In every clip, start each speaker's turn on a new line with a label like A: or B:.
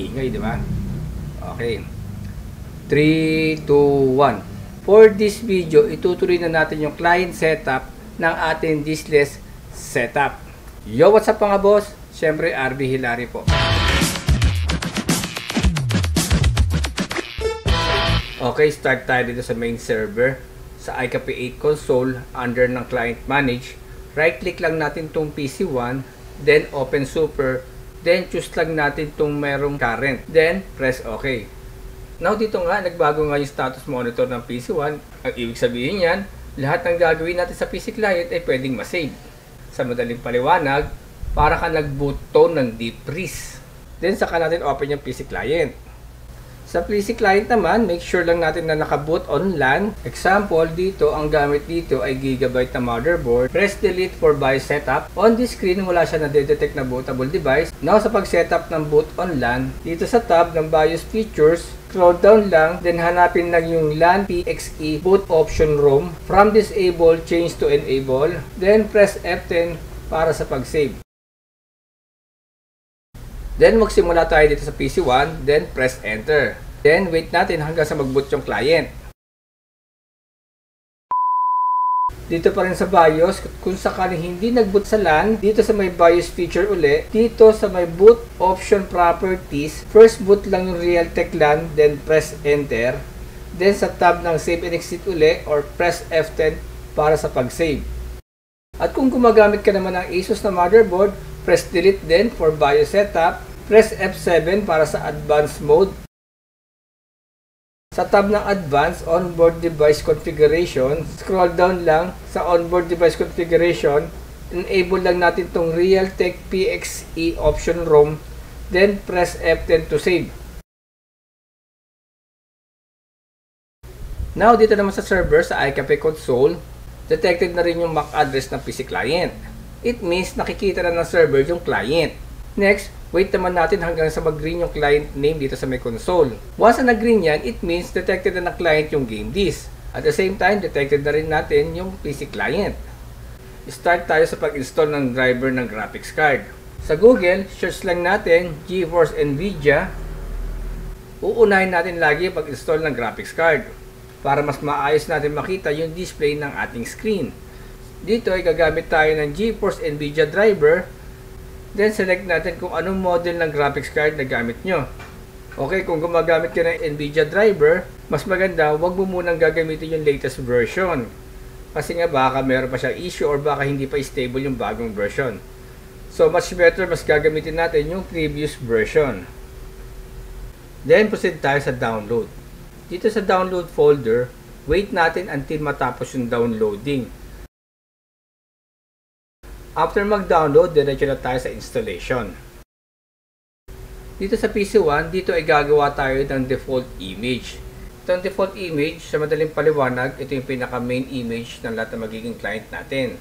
A: ingay, di ba? Okay. 3, 2, 1. For this video, itutuloy na natin yung client setup ng ating diskless setup. Yo, what's up mga boss? Siyempre, RB Hilary po. Okay, start tayo dito sa main server. Sa iCopy 8 console, under ng client manage. Right click lang natin tong PC1, then open super, then choose lang natin tong merong current, then press OK. Now dito nga, nagbago nga yung status monitor ng PC1. Ang ibig sabihin yan, lahat ng gagawin natin sa PC client ay pwedeng masave. Sa madaling paliwanag, para ka nag-boot to ng deep freeze. Then saka natin open yung PC client. Sa PC client naman, make sure lang natin na nakaboot on LAN. Example, dito, ang gamit dito ay Gigabyte na motherboard. Press delete for BIOS setup. On this screen, wala siya na-detect na bootable device. Now, sa pag-setup ng boot on LAN, dito sa tab ng BIOS features, scroll down lang, then hanapin lang yung LAN PXE boot option ROM. From disable, change to enable. Then, press F10 para sa pag-save. Then, magsimula tayo dito sa PC1, then press enter. Then, wait natin hanggang sa mag-boot yung client. Dito pa rin sa BIOS, kung sakaling hindi nag-boot sa LAN, dito sa may BIOS feature uli, dito sa may boot option properties, first boot lang yung Realtek LAN, then press enter. Then, sa tab ng save and exit uli, or press F10 para sa pag-save. At kung gumagamit ka naman ng ASUS na motherboard, press delete din for BIOS setup. Press F7 para sa advanced mode. Sa tab ng advanced onboard device configuration, scroll down lang sa onboard device configuration. Enable lang natin tong Realtek PXE option ROM. Then press F10 to save. Now dito naman sa server sa iCopy console, detected na rin yung MAC address ng PC client. It means nakikita na ng server yung client. Next, wait naman natin hanggang sa mag-green yung client name dito sa may console. Once na nag-green yan, it means detected na ng client yung game disk. At the same time, detected na rin natin yung PC client. Start tayo sa pag-install ng driver ng graphics card. Sa Google, search lang natin GeForce NVIDIA. Uunahin natin lagi yung pag-install ng graphics card para mas maayos natin makita yung display ng ating screen. Dito ay gagamit tayo ng GeForce NVIDIA driver. Then, select natin kung anong model ng graphics card na gamit nyo. Okay, kung gumagamit ka ng NVIDIA driver, mas maganda, wag mo munang gagamitin yung latest version. Kasi nga baka meron pa siya issue or baka hindi pa stable yung bagong version. So, much better, mas gagamitin natin yung previous version. Then, proceed tayo sa download. Dito sa download folder, wait natin until matapos yung downloading. After mag-download, diretso na tayo sa installation. Dito sa PC1, dito ay gagawa tayo ng default image. Itong default image, sa madaling paliwanag, ito yung pinaka-main image ng lahat ng magiging client natin.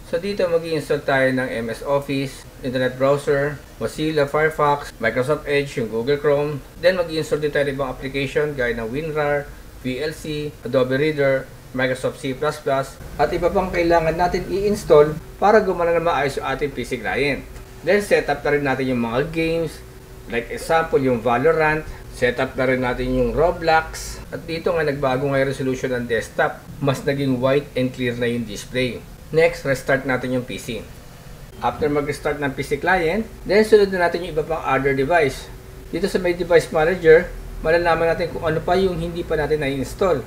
A: So dito mag-i-install tayo ng MS Office, Internet Browser, Mozilla Firefox, Microsoft Edge, yung Google Chrome. Then mag-i-install din tayo ng ibang application gaya ng WinRAR, VLC, Adobe Reader, Microsoft C++, at iba pang kailangan natin i-install para gumana na maayos yung ating PC client. Then, setup na rin natin yung mga games, like example, yung Valorant. Setup na rin natin yung Roblox. At dito nga, nagbago nga yung resolution ng desktop. Mas naging white and clear na yung display. Next, restart natin yung PC. After mag-restart ng PC client, then sunod na natin yung iba pang other device. Dito sa may device manager, malalaman natin kung ano pa yung hindi pa natin na-install.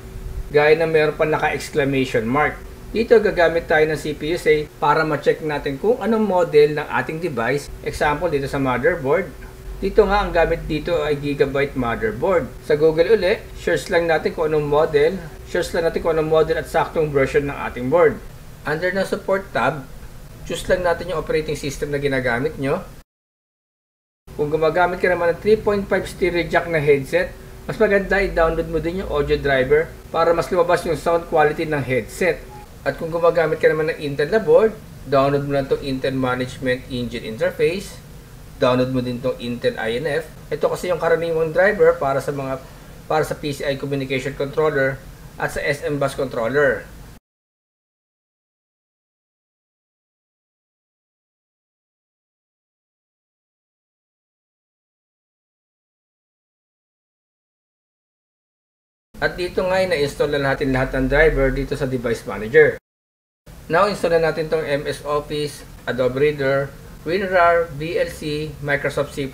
A: Gaya na meron pa naka-exclamation mark. Dito gagamit tayo ng CPUSA para ma-check natin kung anong model ng ating device. Example, dito sa motherboard. Dito nga, ang gamit dito ay Gigabyte motherboard. Sa Google uli, search lang natin kung anong model. Search lang natin kung anong model at saktong version ng ating board. Under na support tab, choose lang natin yung operating system na ginagamit nyo. Kung gumagamit ka naman ng 3.5 stereo jack na headset, mas maganda i-download mo din yung audio driver para mas lumabas yung sound quality ng headset. At kung gumagamit ka naman ng Intel na board, download mo lang itong Intel Management Engine Interface. Download mo din itong Intel INF. Ito kasi yung karaniwang driver para sa PCI Communication Controller at sa SM Bus Controller. At dito nga ay na-install na natin lahat ng driver dito sa Device Manager. Now, install na natin itong MS Office, Adobe Reader, WinRAR, VLC, Microsoft C++,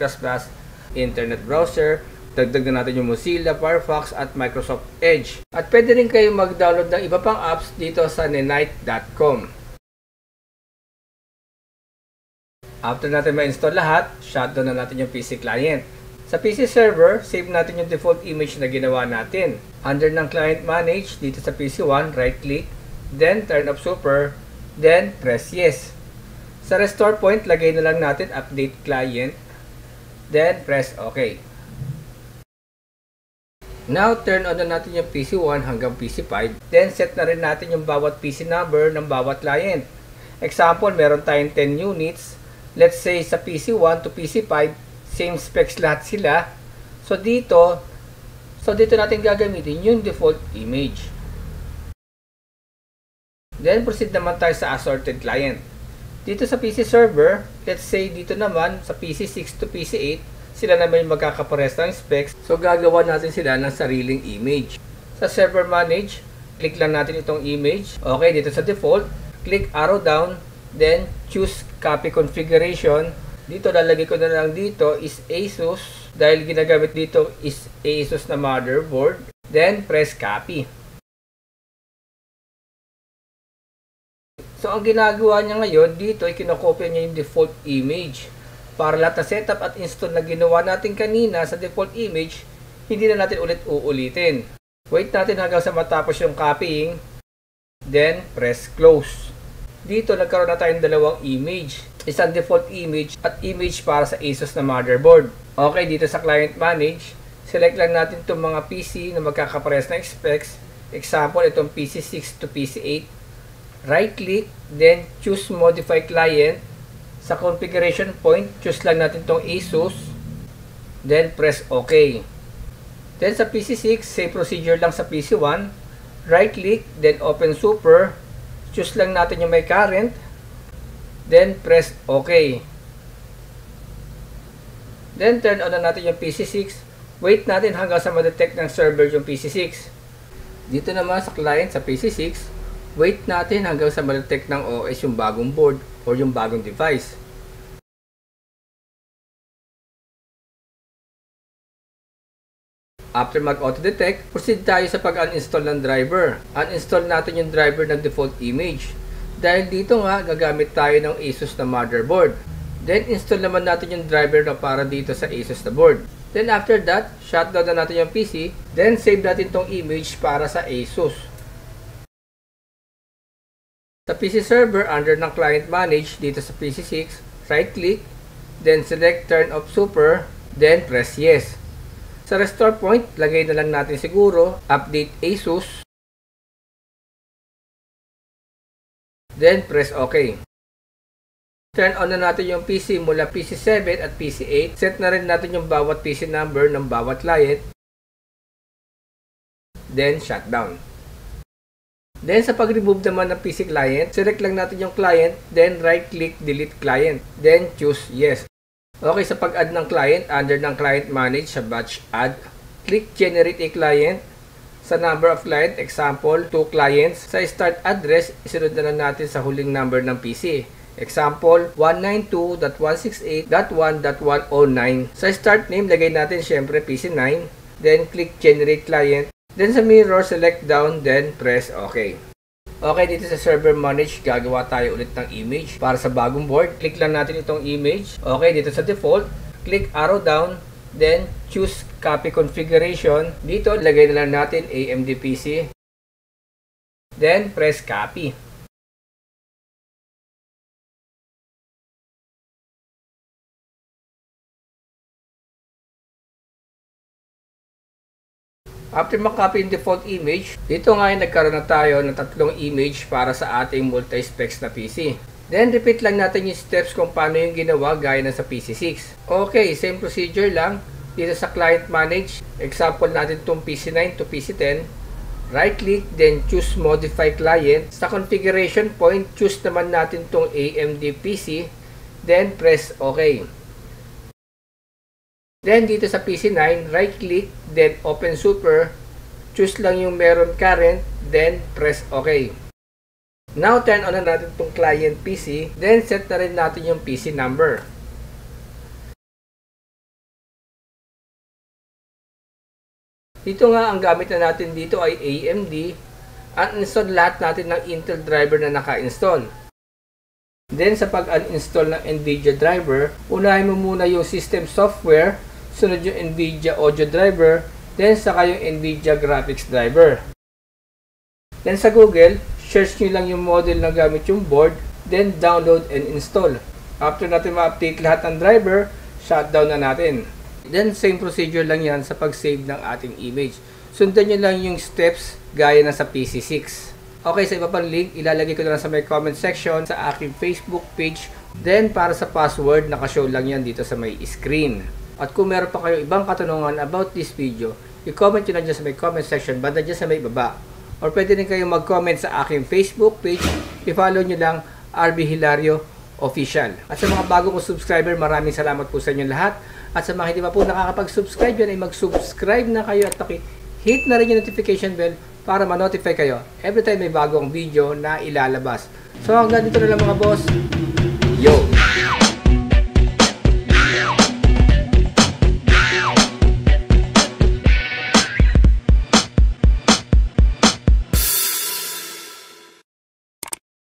A: Internet Browser, dagdag na natin yung Mozilla, Firefox, at Microsoft Edge. At pwede rin kayo mag-download ng iba pang apps dito sa nenite.com. After natin ma-install lahat, shutdown na natin yung PC client. Sa PC server, save natin yung default image na ginawa natin. Under ng Client Manage, dito sa PC1, right-click, then turn off super, then press yes. Sa restore point, lagay na lang natin update client, then press OK. Now, turn on na natin yung PC1 hanggang PC5, then set na rin natin yung bawat PC number ng bawat client. Example, meron tayong 10 units. Let's say sa PC1 to PC5, same specs lahat sila. So dito natin gagamitin yung default image. Then proceed naman tayo sa assorted client. Dito sa PC server, let's say dito naman sa PC6 to PC8, sila naman yung magkakapares ng specs. So gagawa natin sila ng sariling image. Sa server manage, click lang natin itong image. Okay, dito sa default, click arrow down, then choose copy configuration. Dito lalagay ko na lang dito is ASUS dahil ginagamit dito is ASUS na motherboard. Then press copy. So ang ginagawa niya ngayon dito ay kinokopya niya yung default image. Para lahat na setup at install na ginawa natin kanina sa default image, hindi na natin ulit uulitin. Wait natin hanggang sa matapos yung copying. Then press close. Dito nagkaroon na tayong dalawang image. Isang default image at image para sa ASUS na motherboard. Okay, dito sa Client Manage, select lang natin itong mga PC na magkakapares na specs. Example, itong PC6 to PC8. Right click, then choose Modify Client. Sa configuration point, choose lang natin itong ASUS. Then press OK. Then sa PC6, same procedure lang sa PC1. Right click, then Open Super. Choose lang natin yung may current. Then press OK. Then turn on na natin yung PC6. Wait natin hanggang sa ma-detect ng server yung PC6. Dito naman sa client sa PC6, wait natin hanggang sa ma-detect ng OS yung bagong board or yung bagong device. After mag-auto-detect, proceed tayo sa pag-uninstall ng driver. Uninstall natin yung driver ng default image. Dahil dito nga, gagamit tayo ng ASUS na motherboard. Then, install naman natin yung driver na para dito sa ASUS na board. Then, after that, shutdown na natin yung PC. Then, save natin tong image para sa ASUS. Sa PC server, under ng Client Manage, dito sa PC6, right-click, then select Turn off Super, then press Yes. Sa restore point, lagay na lang natin siguro, update ASUS, then press OK. Turn on na natin yung PC mula PC7 at PC8. Set na rin natin yung bawat PC number ng bawat client. Then shutdown. Then sa pag-remove naman ng PC client, select lang natin yung client, then right-click Delete Client, then choose Yes. Okay, sa pag-add ng client, under ng Client Manage sa Batch Add, click Generate a Client. Sa number of client, example, 2 clients. Sa start address, isunod na lang natin sa huling number ng PC. Example, 192.168.1.109. Sa start name, lagay natin syempre PC9. Then, click Generate Client. Then, sa mirror, select down, then press OK. Okay, dito sa Server Manage, gagawa tayo ulit ng image para sa bagong board. Click lang natin itong image. Okay, dito sa default, click arrow down, then choose Copy Configuration. Dito, lagay na lang natin AMD PC. Then, press Copy. After makopy yung default image, dito nga ay nagkaroon na tayo ng tatlong image para sa ating multi-specs na PC. Then, repeat lang natin yung steps kung paano yung ginawa gaya na sa PC6. Okay, same procedure lang. Dito sa Client Manage, example natin itong PC9 to PC10. Right-click, then choose Modify Client. Sa configuration point, choose naman natin itong AMD PC. Then, press OK. Then, dito sa PC9, right-click, then Open Super, choose lang yung meron current, then press OK. Now, turn on na natin itong client PC, then set na rin natin yung PC number. Dito nga, ang gamit na natin dito ay AMD. Uninstall lahat natin ng Intel driver na naka-install. Then, sa pag-uninstall ng NVIDIA driver, unahin mo muna yung system software, sunod yung NVIDIA audio driver, then saka yung NVIDIA graphics driver. Then sa Google, search nyo lang yung model na gamit yung board, then download and install. After natin ma-update lahat ng driver, shutdown na natin. Then same procedure lang yan sa pag-save ng ating image. Sundan nyo lang yung steps gaya na sa PC6. Okay, sa iba pang link, ilalagay ko na lang sa may comment section sa aking Facebook page. Then para sa password, nakashow lang yan dito sa may screen. At kung meron pa kayo ibang katanungan about this video, i-comment nyo lang dyan sa may comment section, banda dyan sa may baba. Or pwede rin kayong mag-comment sa aking Facebook page, i-follow nyo lang RB Hilario Official. At sa mga bago kong subscriber, maraming salamat po sa inyo lahat. At sa mga hindi pa po nakakapag-subscribe yan, ay mag-subscribe na kayo at hit na rin yung notification bell para ma-notify kayo every time may bagong video na ilalabas. So hanggang dito na lang mga boss. Yo!